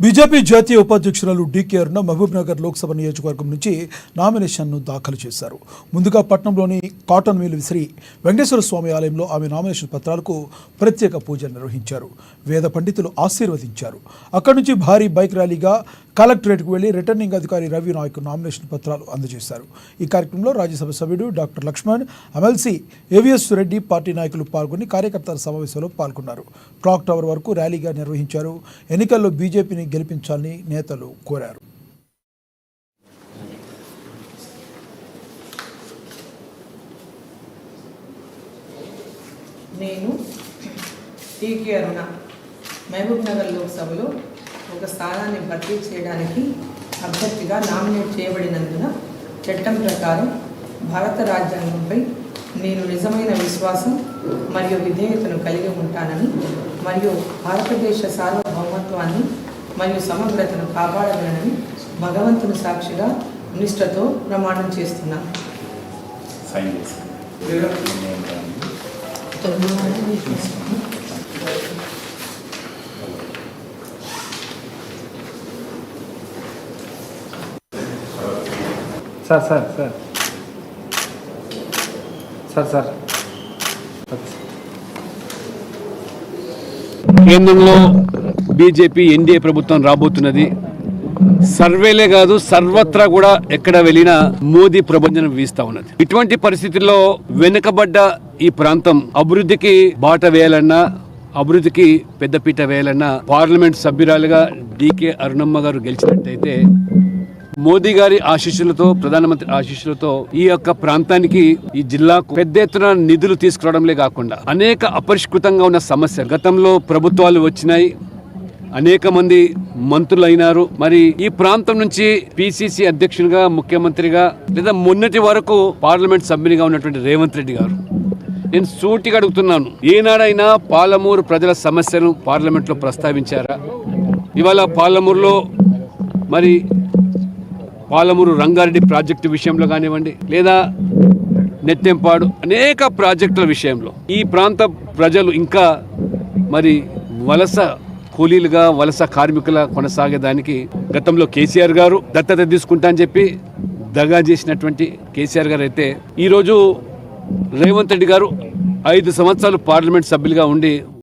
BJP జాతీయ ఉపాధ్యక్షురాలు DK అరుణ మహబూబ్నగర్ లోక్సభ నియోజకవర్గం నుంచి నామినేషన్ను దాఖలు చేశారు. ముందుగా పట్నంలోని కాటన్ మిల్ శ్రీ వెంకటేశ్వర స్వామి ఆలయంలో ఆమె నామినేషన్ పత్రాలకు ప్రత్యేక పూజలు నిర్వహించారు. వేద పండితులు ఆశీర్వదించారు. అక్కడి నుంచి భారీ బైక్ ర్యాలీగా కలెక్టరేట్కు వెళ్లి రిటర్నింగ్ అధికారి రవి నాయక్ నామినేషన్ పత్రాలు అందజేశారు. ఈ కార్యక్రమంలో రాజ్యసభ సభ్యుడు doctor Laxman, MLC AVS Reddy, party నాయకులు పాల్గొని కార్యకర్తల సమావేశంలో పాల్గొన్నారు. క్లాక్ టవర్ వరకు ర్యాలీగా నిర్వహించారు. ఎన్నికల్లో బీజేపీని గెలిపించాలని నేతలు కోరారు. నేను డీకే అరుణ మహబూబ్నగర్ లోక్సభలో ఒక స్థానాన్ని భర్తీ చేయడానికి అభ్యర్థిగా నామినేట్ చేయబడినందున చట్టం ప్రకారం భారత రాజ్యాంగంపై నేను నిజమైన విశ్వాసం మరియు విధేయతను కలిగి ఉంటానని మరియు భారతదేశ సార్వభౌమత్వాన్ని మరియు సమగ్రతను కాపాడగలనని భగవంతుని సాక్షిగా నిష్ఠతో ప్రమాణం చేస్తున్నాను. Sir sir sir sir sir కేంద్రంలో బీజేపీ ఎన్డీఏ ప్రభుత్వం రాబోతున్నది. సర్వేలే కాదు, సర్వత్రా కూడా ఎక్కడ వెళ్ళినా మోదీ ప్రభంజనం వీస్తా ఉన్నది. ఇటువంటి పరిస్థితుల్లో వెనుకబడ్డ ఈ ప్రాంతం అభివృద్ధికి బాట వేయాలన్నా, అభివృద్ధికి పెద్దపీట వేయాలన్నా పార్లమెంట్ సభ్యురాలుగా డీకే అరుణమ్మ గారు గెలిచినట్టయితే మోదీ గారి ఆశీస్సులతో, ప్రధానమంత్రి ఆశీస్సులతో ఈ యొక్క ప్రాంతానికి, ఈ జిల్లాకు పెద్ద ఎత్తున నిధులు తీసుకురావడంలే కాకుండా అనేక అపరిష్కృతంగా ఉన్న సమస్యలు, గతంలో ప్రభుత్వాలు వచ్చినాయి, అనేక మంది మంత్రులు అయినారు. మరి ఈ ప్రాంతం నుంచి పిసిసి అధ్యక్షునిగా, ముఖ్యమంత్రిగా లేదా మొన్నటి వరకు పార్లమెంట్ సభ్యునిగా ఉన్నటువంటి రేవంత్ రెడ్డి గారు, నేను సూటిగా అడుగుతున్నాను, ఏనాడైనా పాలమూరు ప్రజల సమస్యను పార్లమెంట్లో ప్రస్తావించారా? ఇవాళ పాలమూరులో మరి పాలమూరు రంగారెడ్డి ప్రాజెక్టు విషయంలో కానివ్వండి, లేదా నెట్టెంపాడు అనేక ప్రాజెక్టుల విషయంలో ఈ ప్రాంత ప్రజలు ఇంకా మరి వలస కూలీలుగా, వలస కార్మికుల కొనసాగేదానికి గతంలో కేసీఆర్ గారు దత్తత తీసుకుంటా అని చెప్పి దగా చేసినటువంటి కేసీఆర్ గారు అయితే ఈరోజు రేవంత్ రెడ్డి గారు 5 సంవత్సరాలు పార్లమెంట్ సభ్యులుగా ఉండి